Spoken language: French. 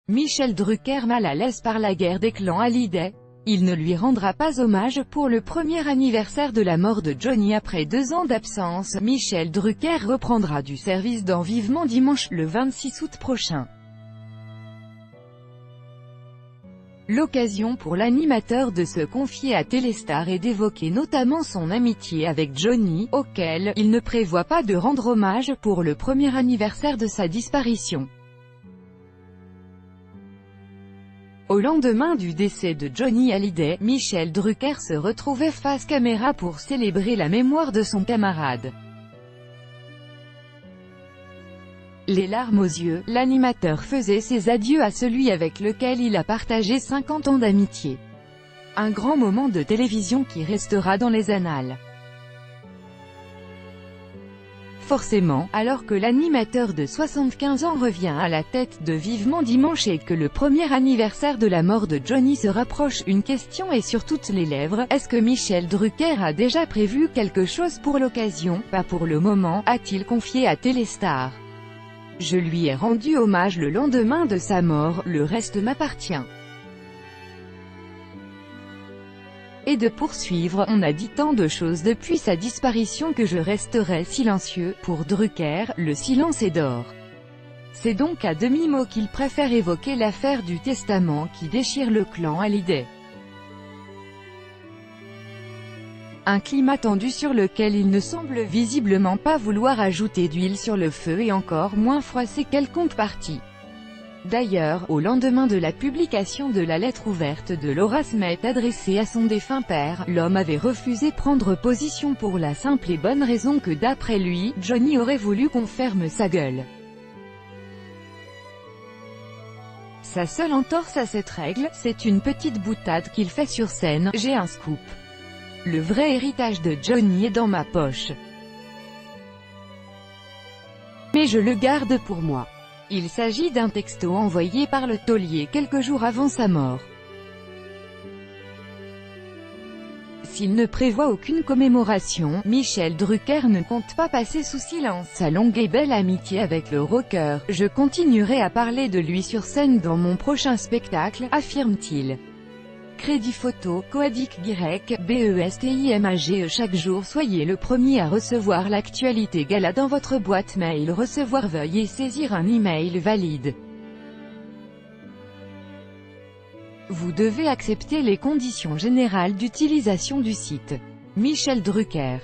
Michel Drucker mal à l'aise par la guerre des clans Hallyday. Il ne lui rendra pas hommage pour le premier anniversaire de la mort de Johnny après 2 ans d'absence. Michel Drucker reprendra du service dans Vivement Dimanche, le 26 août prochain. L'occasion pour l'animateur de se confier à Téléstar et d'évoquer notamment son amitié avec Johnny, auquel il ne prévoit pas de rendre hommage pour le premier anniversaire de sa disparition. Au lendemain du décès de Johnny Hallyday, Michel Drucker se retrouvait face caméra pour célébrer la mémoire de son camarade. Les larmes aux yeux, l'animateur faisait ses adieux à celui avec lequel il a partagé 50 ans d'amitié. Un grand moment de télévision qui restera dans les annales. Forcément, alors que l'animateur de 75 ans revient à la tête de Vivement Dimanche et que le premier anniversaire de la mort de Johnny se rapproche, une question est sur toutes les lèvres: est-ce que Michel Drucker a déjà prévu quelque chose pour l'occasion? Pas pour le moment, a-t-il confié à Téléstar. Je lui ai rendu hommage le lendemain de sa mort, le reste m'appartient. Et de poursuivre: on a dit tant de choses depuis sa disparition que je resterai silencieux. Pour Drucker, le silence est d'or. C'est donc à demi-mot qu'il préfère évoquer l'affaire du testament qui déchire le clan Hallyday. Un climat tendu sur lequel il ne semble visiblement pas vouloir ajouter d'huile sur le feu et encore moins froisser quelconque partie. D'ailleurs, au lendemain de la publication de la lettre ouverte de Laura Smet adressée à son défunt père, l'homme avait refusé prendre position pour la simple et bonne raison que d'après lui, Johnny aurait voulu qu'on ferme sa gueule. Sa seule entorse à cette règle, c'est une petite boutade qu'il fait sur scène: j'ai un scoop. Le vrai héritage de Johnny est dans ma poche. Mais je le garde pour moi. Il s'agit d'un texto envoyé par le taulier quelques jours avant sa mort. S'il ne prévoit aucune commémoration, Michel Drucker ne compte pas passer sous silence sa longue et belle amitié avec le rocker. Je continuerai à parler de lui sur scène dans mon prochain spectacle, affirme-t-il. Crédit photo, Coadic Guirec, BESTIMAGE. Chaque jour soyez le premier à recevoir l'actualité gala dans votre boîte mail. Recevoir, veuillez saisir un email valide. Vous devez accepter les conditions générales d'utilisation du site. Michel Drucker.